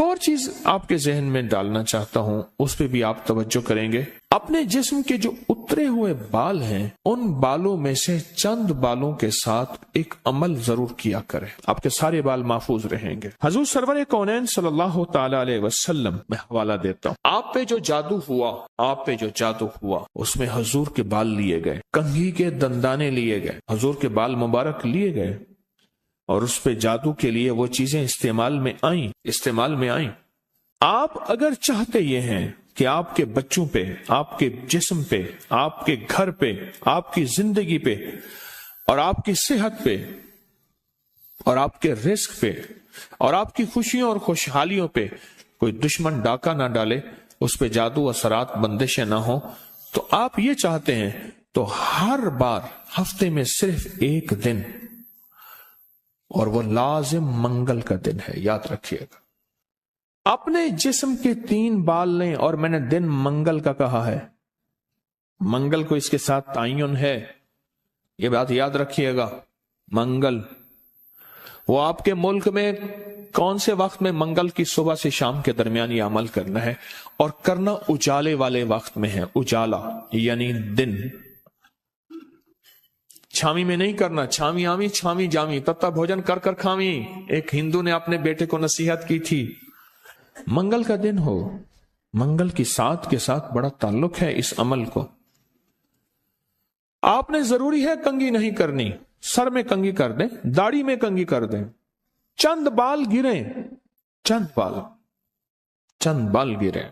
اور چیز آپ کے ذہن میں ڈالنا چاہتا ہوں، اس پہ بھی آپ توجہ کریں گے۔ اپنے جسم کے جو اترے ہوئے بال ہیں، ان بالوں میں سے چند بالوں کے ساتھ ایک عمل ضرور کیا کریں، آپ کے سارے بال محفوظ رہیں گے۔ حضور سرور کونین صلی اللہ تعالی علیہ وسلم، میں حوالہ دیتا ہوں، آپ پہ جو جادو ہوا اس میں حضور کے بال لیے گئے، کنگھی کے دندانے لیے گئے، حضور کے بال مبارک لیے گئے، اور اس پہ جادو کے لیے وہ چیزیں استعمال میں آئیں۔ آپ اگر چاہتے یہ ہیں کہ آپ کے بچوں پہ، آپ کے جسم پہ، آپ کے گھر پہ، آپ کی زندگی پہ، اور آپ کی صحت پہ، اور آپ کے رزق پہ، اور آپ کی خوشیوں اور خوشحالیوں پہ کوئی دشمن ڈاکہ نہ ڈالے، اس پہ جادو اثرات بندشیں نہ ہوں، تو آپ یہ چاہتے ہیں تو ہر بار ہفتے میں صرف ایک دن، اور وہ لازم منگل کا دن ہے، یاد رکھیے گا۔ اپنے جسم کے 3 بال لیں، اور میں نے دن منگل کا کہا ہے، منگل کو اس کے ساتھ تعین ہے، یہ بات یاد رکھیے گا۔ منگل وہ آپ کے ملک میں کون سے وقت میں؟ منگل کی صبح سے شام کے درمیان یہ عمل کرنا ہے، اور کرنا اجالے والے وقت میں ہے۔ اجالا یعنی دن، چھامی میں نہیں کرنا، چھامی آمی چھامی جامی تتا بھوجن کر کر کھامی، ایک ہندو نے اپنے بیٹے کو نصیحت کی تھی۔ منگل کا دن ہو، منگل کی ساتھ کے ساتھ بڑا تعلق ہے اس عمل کو۔ آپ نے ضروری ہے کنگھی نہیں کرنی، سر میں کنگھی کر دیں، داڑھی میں کنگھی کر دیں، چند بال گریں، چند بال گریں،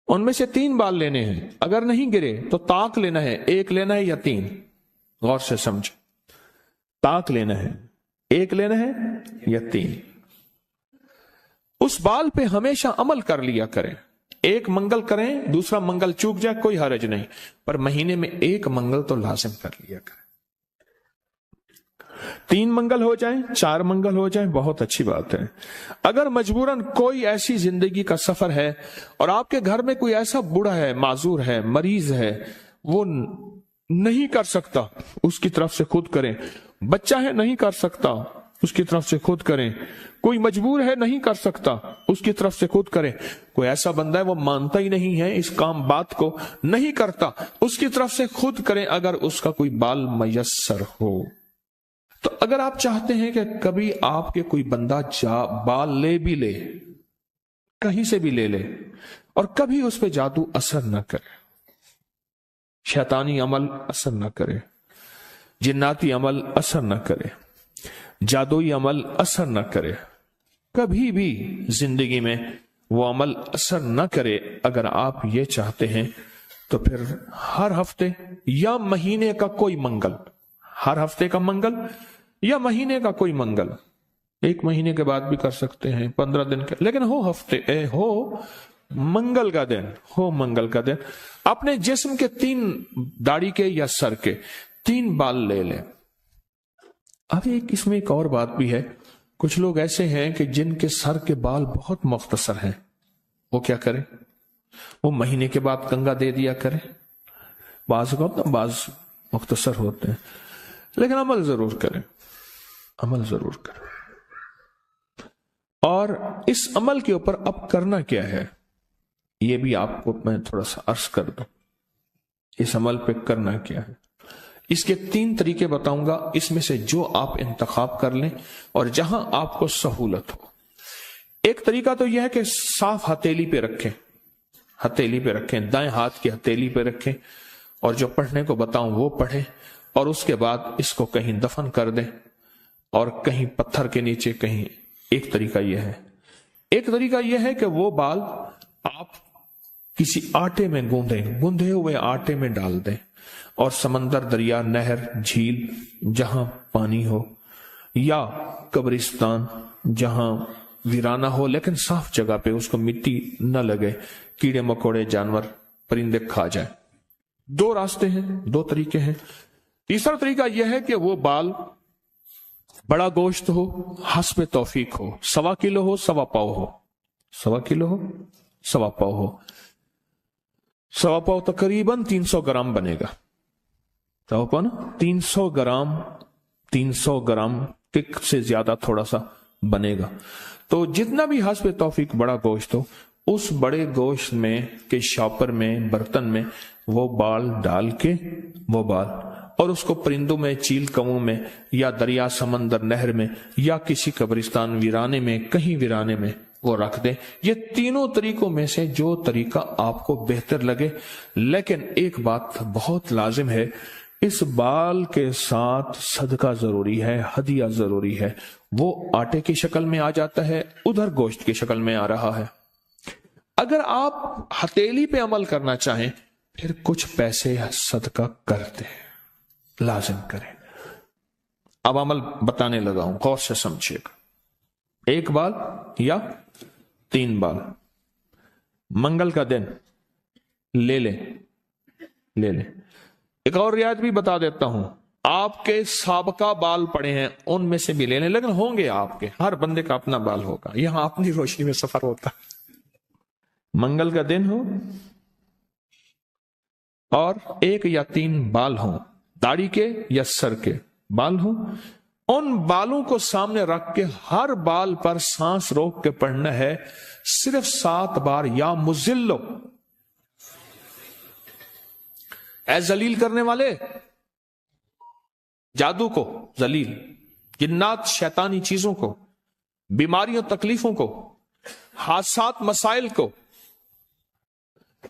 ان میں سے 3 بال لینے ہیں، اگر نہیں گرے تو طاق لینا ہے، 1 لینا ہے یا 3، غور سے سمجھ، طاق لینا ہے، 1 لینا ہے یا 3۔ اس بال پہ ہمیشہ عمل کر لیا کریں، 1 منگل کریں، دوسرا منگل چوک جائے کوئی حرج نہیں، پر مہینے میں 1 منگل تو لازم کر لیا کریں۔ 3 منگل ہو جائیں، 4 منگل ہو جائیں، بہت اچھی بات ہے۔ اگر مجبوراً کوئی ایسی زندگی کا سفر ہے اور آپ کے گھر میں کوئی ایسا بوڑھا ہے، معذور ہے، مریض ہے، وہ نہیں کر سکتا، اس کی طرف سے خود کریں۔ بچہ ہے نہیں کر سکتا، اس کی طرف سے خود کریں۔ کوئی مجبور ہے نہیں کر سکتا، اس کی طرف سے خود کریں۔ کوئی ایسا بندہ ہے وہ مانتا ہی نہیں ہے اس کام بات کو، نہیں کرتا، اس کی طرف سے خود کریں اگر اس کا کوئی بال میسر ہو۔ تو اگر آپ چاہتے ہیں کہ کبھی آپ کے کوئی بندہ بال لے بھی لے، کہیں سے بھی لے لے، اور کبھی اس پہ جادو اثر نہ کرے، شیطانی عمل اثر نہ کرے، جناتی عمل اثر نہ کرے، جادوئی عمل اثر نہ کرے، کبھی بھی زندگی میں وہ عمل اثر نہ کرے، اگر آپ یہ چاہتے ہیں تو پھر ہر ہفتے یا مہینے کا کوئی منگل، ہر ہفتے کا منگل یا مہینے کا کوئی منگل، 1 مہینے کے بعد بھی کر سکتے ہیں، 15 دن کے، لیکن ہو منگل کا دن، ہو منگل کا دن، اپنے جسم کے 3 داڑھی کے یا سر کے 3 بال لے لیں۔ اب اس میں ایک اور بات بھی ہے، کچھ لوگ ایسے ہیں کہ جن کے سر کے بال بہت مختصر ہیں، وہ کیا کریں؟ وہ مہینے کے بعد کنگا دے دیا کریں۔ بعض مختصر ہوتے ہیں، لیکن عمل ضرور کریں، عمل ضرور کریں۔ اور اس عمل کے اوپر اب کرنا کیا ہے، یہ بھی آپ کو میں تھوڑا سا عرض کر دوں، اس عمل پہ کرنا کیا ہے۔ اس کے 3 طریقے بتاؤں گا، اس میں سے جو آپ انتخاب کر لیں اور جہاں آپ کو سہولت ہو۔ ایک طریقہ تو یہ ہے کہ صاف ہتھیلی پہ رکھیں، ہتھیلی پہ رکھیں، دائیں ہاتھ کی ہتھیلی پہ رکھیں، اور جو پڑھنے کو بتاؤں وہ پڑھیں، اور اس کے بعد اس کو کہیں دفن کر دیں، اور کہیں پتھر کے نیچے کہیں۔ ایک طریقہ یہ ہے۔ ایک طریقہ یہ ہے کہ وہ بال آپ کسی آٹے میں گوندھے ہوئے آٹے میں ڈال دیں، اور سمندر، دریا، نہر، جھیل، جہاں پانی ہو، یا قبرستان جہاں ویرانہ ہو لیکن صاف جگہ پہ، اس کو مٹی نہ لگے، کیڑے مکوڑے، جانور، پرندے کھا جائیں۔ 2 راستے ہیں، 2 طریقے ہیں۔ تیسرا طریقہ یہ ہے کہ وہ بال بڑا گوشت ہو، حسب توفیق ہو، 1.25 کلو ہو، 1.25 پاؤ ہو، 1.25 کلو ہو، 1.25 پاؤ ہو، 1.25 پاؤ تقریباً 300 گرام بنے گا، 300 گرام 300 گرام سے زیادہ تھوڑا سا बनेगा। तो जितना भी हस्ब तौफीक बड़ा गोश्त हो, उस बड़े गोश्त में के शॉपर में, बर्तन में वो बाल डाल के, वो बाल, और उसको परिंदों में, चील कौओं में, या दरिया, समंदर, नहर में, या किसी कब्रिस्तान वीराने में, कहीं वीराने में वो रख दें। ये तीनों तरीकों में से जो तरीका आपको बेहतर लगे। लेकिन एक बात बहुत लाजिम है, इस बाल के साथ सदका जरूरी है, हदिया जरूरी है। वो आटे की शक्ल में आ जाता है, उधर गोश्त की शक्ल में आ रहा है। अगर आप हथेली पे अमल करना चाहें, फिर कुछ पैसे सदका कर दें, लाजिम करें। अब अमल बताने लगा हूं, गौर से समझिएगा। 1 बाल या 3 बाल मंगल का दिन ले ले। एक और रियायत भी बता देता हूं, आपके साबका बाल पड़े हैं उनमें से भी ले लें, लेकिन होंगे आपके, हर बंदे का अपना बाल होगा। यहां अपनी रोशनी में सफर होता है। मंगल का दिन हो और 1 या 3 बाल हो, दाढ़ी के या सर के बाल हो, उन बालों को सामने रख के हर बाल पर सांस रोक के पढ़ना है सिर्फ 7 बार, या मुजिल्लो, ऐ जलील करने वाले, जादू को जलील, जिन्नात शैतानी चीजों को, बीमारियों तकलीफों को, हादसात मसाइल को।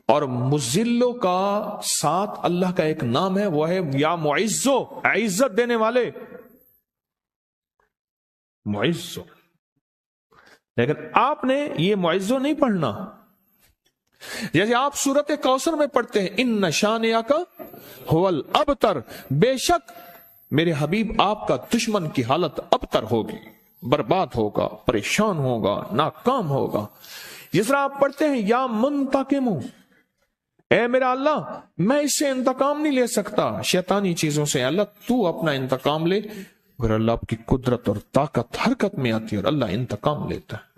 और मुजिल्लो का साथ अल्लाह का एक नाम है, वो है या मुइज्जो, इज्जत देने वाले, मुइज्जो। लेकिन आपने ये मुइज्जो नहीं पढ़ना। जैसे आप सूरत कौसर में पढ़ते हैं, इन नशानिया का हुवल अबतर, बेशक मेरे हबीब आपका दुश्मन की हालत अबतर होगी, बर्बाद होगा, परेशान होगा, नाकाम होगा। जिस तरह आप पढ़ते हैं या मुंतकिमु, ए मेरा अल्लाह मैं इससे इंतकाम नहीं ले सकता, शैतानी चीजों से, अल्लाह तू अपना इंतकाम ले। और अल्लाह की कुदरत और ताकत हरकत में आती है और अल्लाह इंतकाम लेता है।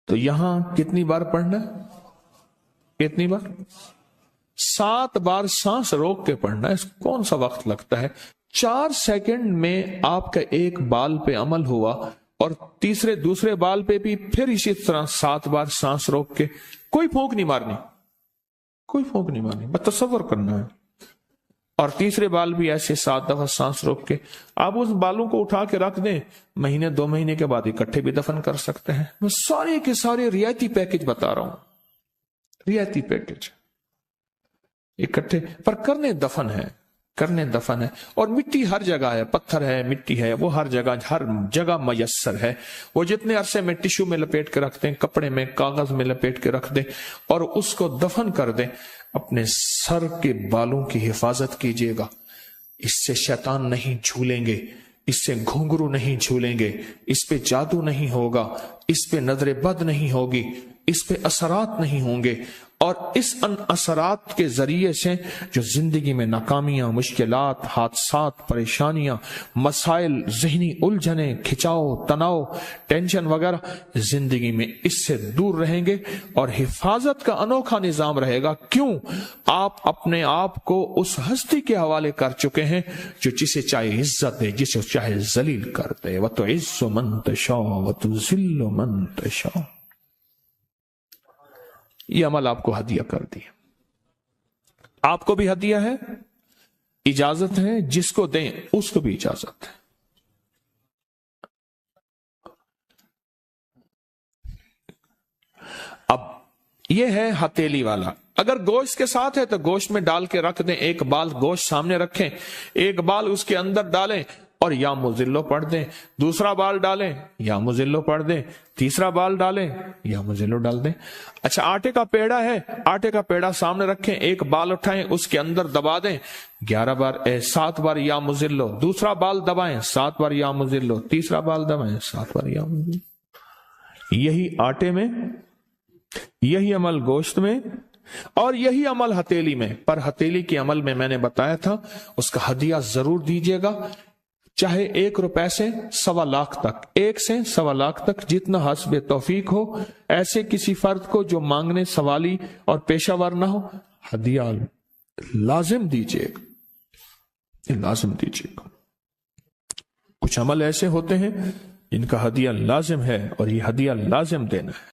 तो यहां कितनी बार पढ़ना है? कितनी बार? 7 बार सांस रोक के पढ़ना है। कौन सा वक्त लगता है? 4 सेकंड में आपका एक बाल पे अमल हुआ और दूसरे बाल पे भी फिर इसी तरह 7 बार सांस रोक के, कोई फूंक नहीं मारनी, कोई फूंक नहीं मारनी, बस तसव्वुर करना है। और तीसरे बाल भी ऐसे 7 दफा सांस रोक के आप उस बालों को उठा के रख दें, महीने 2 महीने के बाद इकट्ठे भी दफन कर सकते हैं। मैं सारे के सारे रियायती पैकेज बता रहा हूं, रियायती पैकेज इकट्ठे, पर करने दफन है। और मिट्टी हर जगह है, पत्थर है, मिट्टी है, वो हर जगह मयस्सर है। वो जितने अरसे में टिश्यू में लपेट के रख दें, कपड़े में, कागज में लपेट के रख दें और उसको दफन कर दें। अपने सर के बालों की हिफाजत कीजिएगा, इससे शैतान नहीं झूलेंगे, इससे घुंघरू नहीं झूलेंगे, इस पे जादू नहीं होगा, इस पे नजर बद नहीं होगी, इस पे असरात नहीं होंगे। और इस असरात के जरिए से जो जिंदगी में नाकामियां, मुश्किलात, हादसात, परेशानियां, मसाइल, जहनी उलझने, खिंचाव, तनाव, टेंशन वगैरह, जिंदगी में इससे दूर रहेंगे और हिफाजत का अनोखा निजाम रहेगा। क्यों? आप अपने आप को उस हस्ती के हवाले कर चुके हैं जो जिसे चाहे इज्जत दे, जिसे चाहे जलील कर दे। व तो इज्जो मन तशा व तो जिल्लो मन तशा। ये अमल आपको हदिया कर दिया, आपको भी हदिया है, इजाजत है, जिसको दें उसको भी इजाजत है। अब यह है हथेली वाला। अगर गोश्त के साथ है तो गोश्त में डाल के रख दें, एक बाल गोश्त सामने रखें, एक बाल उसके अंदर डालें और या मुजिल्लो पढ़ दें, दूसरा बाल डालें या मुजिल्लो पढ़ दें, तीसरा बाल डालें या मुजिल्लो डाल दें। अच्छा, आटे का पेड़ा है, आटे का पेड़ा सामने रखें, एक बाल उठाएं, उसके अंदर दबा दें 7 बार या मुजिल्लो, दूसरा बाल दबाएं 7 बार या मुजिल्लो, तीसरा बाल दबाएं 7 बार या मुजिल्लो। यही आटे में, यही अमल गोश्त में और यही अमल हथेली में। पर हथेली के अमल में मैंने बताया था उसका हदिया जरूर दीजिएगा, चाहे 1 रुपए से 1.25 लाख तक, 1 से 1.25 लाख तक, जितना हस्बे तौफीक हो। ऐसे किसी फर्द को जो मांगने सवाली और पेशावर ना हो, हदिया लाजिम दीजिएगा, लाजिम दीजिएगा। کچھ عمل ایسے ہوتے ہیں جن کا ہدیہ لازم ہے اور یہ ہدیہ لازم دینا ہے۔